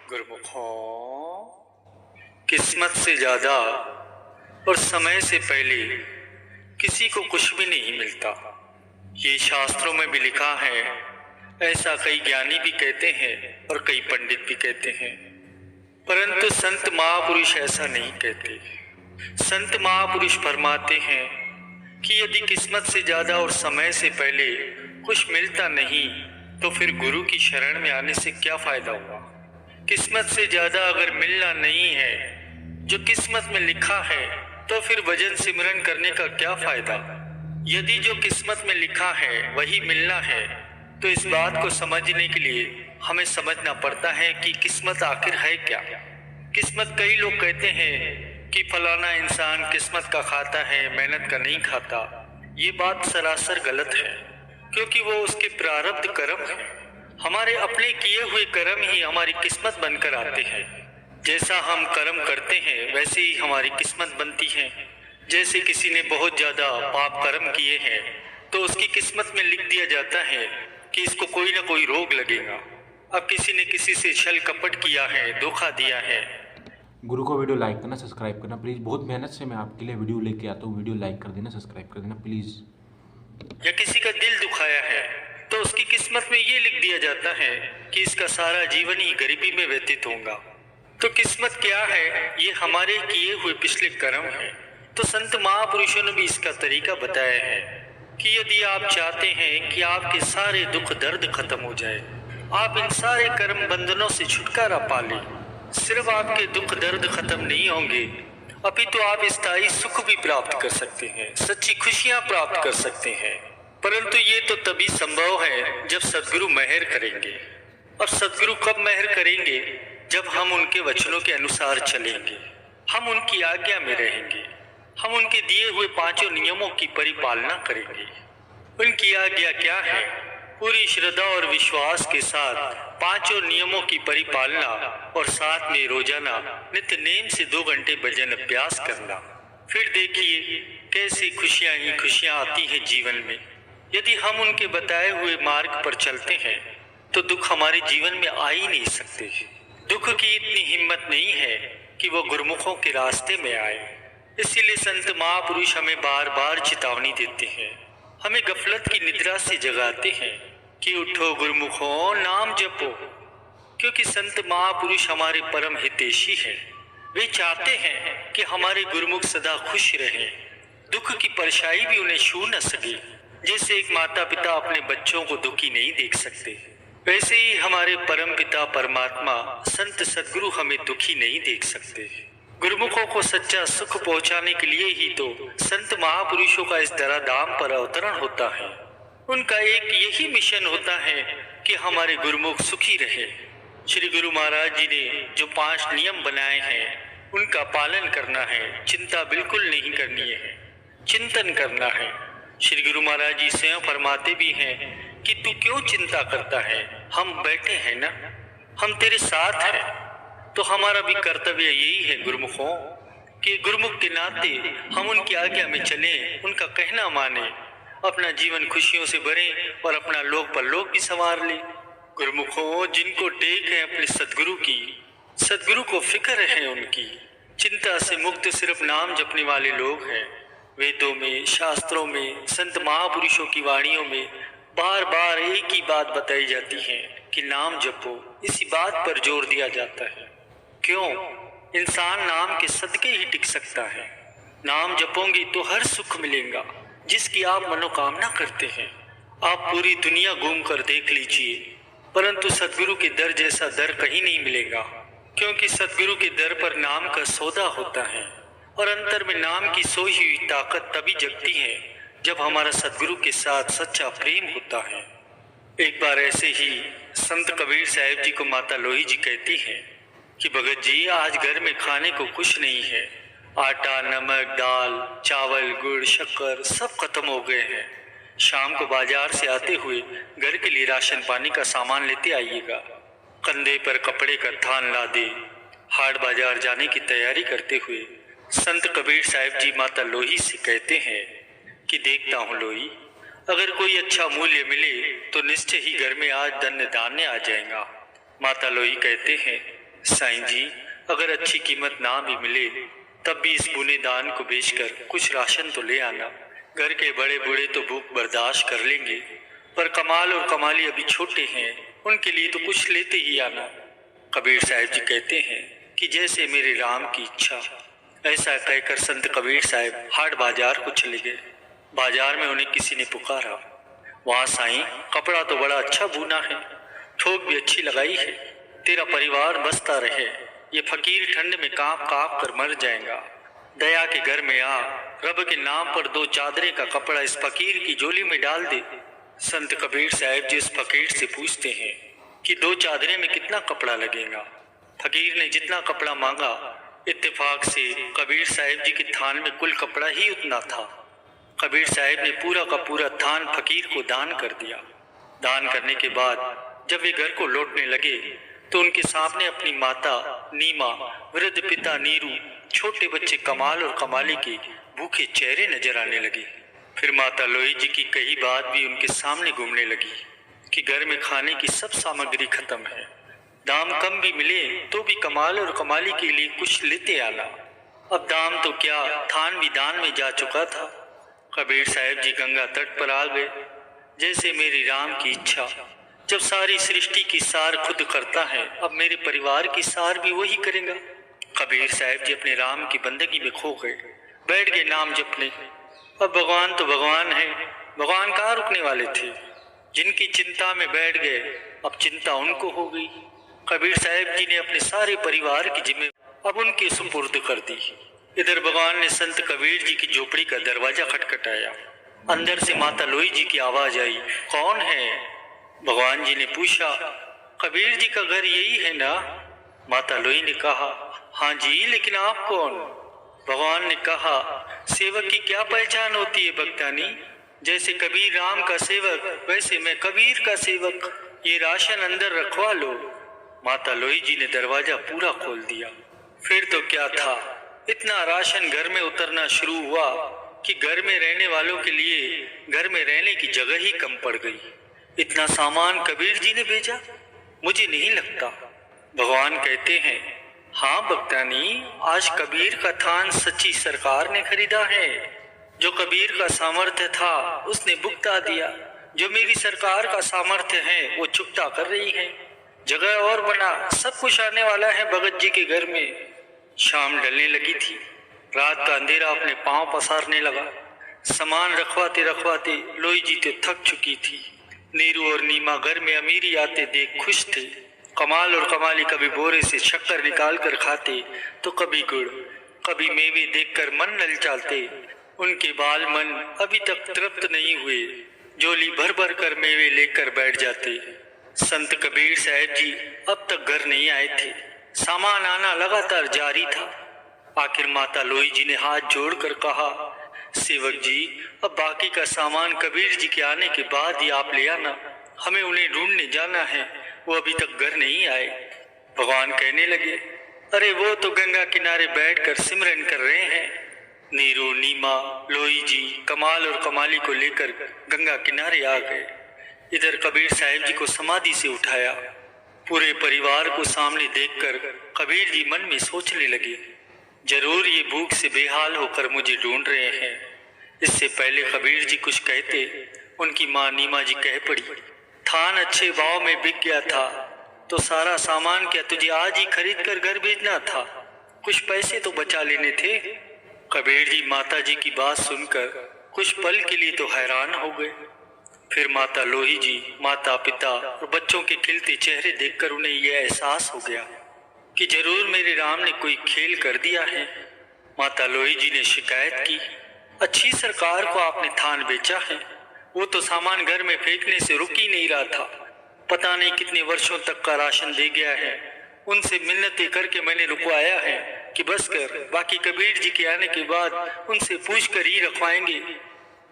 गुरुमुखों, किस्मत से ज़्यादा और समय से पहले किसी को कुछ भी नहीं मिलता। ये शास्त्रों में भी लिखा है, ऐसा कई ज्ञानी भी कहते हैं और कई पंडित भी कहते हैं, परंतु संत महापुरुष ऐसा नहीं कहते। संत महापुरुष फरमाते हैं कि यदि किस्मत से ज़्यादा और समय से पहले कुछ मिलता नहीं तो फिर गुरु की शरण में आने से क्या फ़ायदा हुआ। किस्मत से ज़्यादा अगर मिलना नहीं है जो किस्मत में लिखा है तो फिर भजन सिमरन करने का क्या फ़ायदा। यदि जो किस्मत में लिखा है वही मिलना है तो इस बात को समझने के लिए हमें समझना पड़ता है कि किस्मत आखिर है क्या। किस्मत, कई लोग कहते हैं कि फलाना इंसान किस्मत का खाता है, मेहनत का नहीं खाता। ये बात सरासर गलत है, क्योंकि वो उसके प्रारब्ध कर्म है। हमारे अपने किए हुए कर्म ही हमारी किस्मत बनकर आते हैं। जैसा हम कर्म करते हैं वैसे ही हमारी किस्मत बनती है। जैसे किसी ने बहुत ज़्यादा पाप कर्म किए हैं तो उसकी किस्मत में लिख दिया जाता है कि इसको कोई ना कोई रोग लगेगा। अब किसी ने किसी से छल कपट किया है, धोखा दिया है। गुरु को वीडियो लाइक करना, सब्सक्राइब करना प्लीज़। बहुत मेहनत से मैं आपके लिए वीडियो लेके आता हूँ। वीडियो लाइक कर देना, सब्सक्राइब कर देना प्लीज़। या किसी का दिल दुखाया है तो उसकी किस्मत में ये लिख दिया जाता है कि इसका सारा जीवन ही गरीबी में व्यतीत होगा। तो किस्मत क्या है? ये हमारे किए हुए पिछले कर्म है। तो संत महापुरुषों ने भी इसका तरीका बताया है कि यदि आप चाहते हैं कि आपके सारे दुख दर्द खत्म हो जाए, आप इन सारे कर्म बंधनों से छुटकारा पा लें, सिर्फ आपके दुख दर्द खत्म नहीं होंगे अपितु आप स्थायी सुख भी प्राप्त कर सकते हैं, सच्ची खुशियां प्राप्त कर सकते हैं। परंतु ये तो तभी संभव है जब सदगुरु मेहर करेंगे। अब सदगुरु कब मेहर करेंगे? जब हम उनके वचनों के अनुसार चलेंगे, हम उनकी आज्ञा में रहेंगे, हम उनके दिए हुए पांचों नियमों की परिपालना करेंगे। उनकी आज्ञा क्या है? पूरी श्रद्धा और विश्वास के साथ पांचों नियमों की परिपालना और साथ में रोजाना नित्य नेम से 2 घंटे भजन अभ्यास करना। फिर देखिए कैसी खुशियां ही खुशियां आती हैं जीवन में। यदि हम उनके बताए हुए मार्ग पर चलते हैं तो दुख हमारे जीवन में आ ही नहीं सकते। दुख की इतनी हिम्मत नहीं है कि वो गुरुमुखों के रास्ते में आए। इसीलिए संत महापुरुष हमें बार बार चेतावनी देते हैं, हमें गफलत की निद्रा से जगाते हैं कि उठो गुरुमुखों, नाम जपो। क्योंकि संत महापुरुष हमारे परम हितैषी हैं। वे चाहते हैं कि हमारे गुरुमुख सदा खुश रहें, दुख की परछाई भी उन्हें छू न सके। जैसे एक माता पिता अपने बच्चों को दुखी नहीं देख सकते, वैसे ही हमारे परम पिता परमात्मा संत सदगुरु हमें दुखी नहीं देख सकते। गुरुमुखों को सच्चा सुख पहुंचाने के लिए ही तो संत महापुरुषों का इस धराधाम पर अवतरण होता है। उनका एक यही मिशन होता है कि हमारे गुरुमुख सुखी रहे। श्री गुरु महाराज जी ने जो 5 नियम बनाए हैं उनका पालन करना है, चिंता बिल्कुल नहीं करनी है, चिंतन करना है। श्री गुरु महाराज जी स्वयं फरमाते भी हैं कि तू क्यों चिंता करता है, हम बैठे हैं ना, हम तेरे साथ हैं। तो हमारा भी कर्तव्य यही है गुरुमुखों कि गुरुमुख के नाते हम उनकी आज्ञा में चलें, उनका कहना माने, अपना जीवन खुशियों से भरें और अपना लोक परलोक भी संवार लें। गुरुमुखों, जिनको टेक है अपने सदगुरु की, सदगुरु को फिक्र है उनकी, चिंता से मुक्त सिर्फ नाम जपने वाले लोग हैं। वेदों में, शास्त्रों में, संत महापुरुषों की वाणियों में बार बार एक ही बात बताई जाती है कि नाम जपो। इसी बात पर जोर दिया जाता है। क्यों? इंसान नाम के सदके ही टिक सकता है। नाम जपोगे तो हर सुख मिलेगा जिसकी आप मनोकामना करते हैं। आप पूरी दुनिया घूम कर देख लीजिए, परंतु सदगुरु के दर जैसा दर कहीं नहीं मिलेगा। क्योंकि सदगुरु के दर पर नाम का सौदा होता है और अंतर में नाम की सोई हुई ताकत तभी जगती है जब हमारा सदगुरु के साथ सच्चा प्रेम होता है। एक बार ऐसे ही संत कबीर साहब जी को माता लोही जी कहती हैं कि भगत जी, आज घर में खाने को कुछ नहीं है। आटा, नमक, दाल, चावल, गुड़, शक्कर सब खत्म हो गए हैं। शाम को बाजार से आते हुए घर के लिए राशन पानी का सामान लेते आइएगा। कंधे पर कपड़े का थान लादे हाट बाजार जाने की तैयारी करते हुए संत कबीर साहब जी माता लोही से कहते हैं कि देखता हूँ लोही, अगर कोई अच्छा मूल्य मिले तो निश्चय ही घर में आज धन्य धान्य आ जाएगा। माता लोही कहते हैं साईं जी, अगर अच्छी कीमत ना भी मिले तब भी इस बुने दान को बेचकर कुछ राशन तो ले आना। घर के बड़े बूढ़े तो भूख बर्दाश्त कर लेंगे, पर कमाल और कमाली अभी छोटे हैं, उनके लिए तो कुछ लेते ही आना। कबीर साहब जी कहते हैं कि जैसे मेरे राम की इच्छा। ऐसा कहकर संत कबीर साहब हाट बाजार को चले गए। बाजार में उन्हें किसी ने पुकारा। वहां साईं, कपड़ा तो बड़ा अच्छा बुना है, थोक भी अच्छी लगाई है, तेरा परिवार बसता रहे। ये फकीर ठंड में कांप कांप कर मर जाएगा। दया के घर में आ, रब के नाम पर 2 चादरें का कपड़ा इस फकीर की झोली में डाल दे। संत कबीर साहब जी उस फकीर से पूछते हैं कि 2 चादरें में कितना कपड़ा लगेगा। फकीर ने जितना कपड़ा मांगा, इत्तेफाक से कबीर साहब जी के थान में कुल कपड़ा ही उतना था। कबीर साहब ने पूरा का पूरा थान फकीर को दान कर दिया। दान करने के बाद जब वे घर को लौटने लगे तो उनके सामने अपनी माता नीमा, वृद्ध पिता नीरू, छोटे बच्चे कमाल और कमाली के भूखे चेहरे नजर आने लगे। फिर माता लोई जी की कही बात भी उनके सामने घूमने लगी कि घर में खाने की सब सामग्री खत्म है, दाम कम भी मिले तो भी कमाल और कमाली के लिए कुछ लेते आना। अब दाम तो क्या, थान भी दान में जा चुका था। कबीर साहब जी गंगा तट पर आ गए। जैसे मेरी राम की इच्छा। जब सारी सृष्टि की सार खुद करता है, अब मेरे परिवार की सार भी वही करेगा। कबीर साहब जी अपने राम की बंदगी में खो गए, बैठ गए नाम जपने। अब भगवान तो भगवान है, भगवान कहाँ रुकने वाले थे। जिनकी चिंता में बैठ गए, अब चिंता उनको हो गई। कबीर साहब जी ने अपने सारे परिवार की जिम्मेदारी अब उनके सुपुर्द कर दी। इधर भगवान ने संत कबीर जी की झोपड़ी का दरवाजा खटखटाया। अंदर से माता लोई जी की आवाज आई, कौन है? भगवान जी ने पूछा, कबीर जी का घर यही है ना? माता लोई ने कहा, हाँ जी, लेकिन आप कौन? भगवान ने कहा, सेवक की क्या पहचान होती है भक्तानी? जैसे कबीर राम का सेवक, वैसे मैं कबीर का सेवक। ये राशन अंदर रखवा लो। माता लोई जी ने दरवाजा पूरा खोल दिया। फिर तो क्या था, इतना राशन घर में उतरना शुरू हुआ कि घर में रहने वालों के लिए घर में रहने की जगह ही कम पड़ गई। इतना सामान कबीर जी ने भेजा? मुझे नहीं लगता। भगवान कहते हैं, हाँ भक्तानी, आज कबीर का थान सच्ची सरकार ने खरीदा है। जो कबीर का सामर्थ्य था उसने भुगता दिया, जो मेरी सरकार का सामर्थ्य है वो चुकता कर रही है। जगह और बना, सब कुछ आने वाला है भगत जी के घर में। शाम ढलने लगी थी, रात का अंधेरा अपने पांव पसारने लगा। सामान रखवाते रखवाते लोई जी तो थक चुकी थी। नीरू और नीमा घर में अमीरी आते देख खुश थे। कमाल और कमाली कभी बोरे से शक्कर निकाल कर खाते तो कभी गुड़, कभी मेवे देखकर मन ललचाते। उनके बाल मन अभी तक तृप्त नहीं हुए, झोली भर भर कर मेवे लेकर बैठ जाते। संत कबीर साहब जी अब तक घर नहीं आए थे। सामान आना लगातार जारी था। आखिर माता लोई जी ने हाथ जोड़कर कहा, सेवक जी, अब बाकी का सामान कबीर जी के आने के बाद ही आप ले आना, हमें उन्हें ढूंढने जाना है, वो अभी तक घर नहीं आए। भगवान कहने लगे, अरे वो तो गंगा किनारे बैठकर सिमरन कर रहे हैं। नीरू, नीमा, लोई जी कमाल और कमाली को लेकर गंगा किनारे आ गए। इधर कबीर साहब जी को समाधि से उठाया। पूरे परिवार को सामने देखकर कबीर जी मन में सोचने लगे, जरूर ये भूख से बेहाल होकर मुझे ढूंढ रहे हैं। इससे पहले कबीर जी कुछ कहते, उनकी माँ नीमा जी कह पड़ी, थान अच्छे भाव में बिक गया था तो सारा सामान क्या तुझे आज ही खरीद कर घर भेजना था? कुछ पैसे तो बचा लेने थे। कबीर जी माता जी की बात सुनकर कुछ पल के लिए तो हैरान हो गए। फिर माता लोही जी, माता पिता और बच्चों के खिलते चेहरे देखकर उन्हें यह एहसास हो गया कि जरूर मेरे राम ने कोई खेल कर दिया है। माता लोही जी ने शिकायत की, अच्छी सरकार को आपने थान बेचा है, वो तो सामान घर में फेंकने से रुक ही नहीं रहा था। पता नहीं कितने वर्षों तक का राशन दे गया है। उनसे मिन्नतें करके मैंने रुकवाया है कि बस कर, बाकी कबीर जी के आने के बाद उनसे पूछ कर ही रखवाएंगे।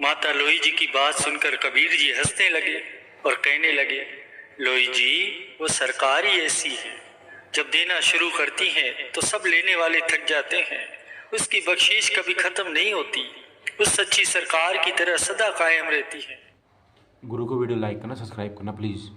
माता लोई जी की बात सुनकर कबीर जी हंसने लगे और कहने लगे, लोई जी, वो सरकार ही ऐसी है, जब देना शुरू करती है तो सब लेने वाले थक जाते हैं। उसकी बख्शीश कभी खत्म नहीं होती, उस सच्ची सरकार की तरह सदा कायम रहती है। गुरु को वीडियो लाइक करना, सब्सक्राइब करना प्लीज़।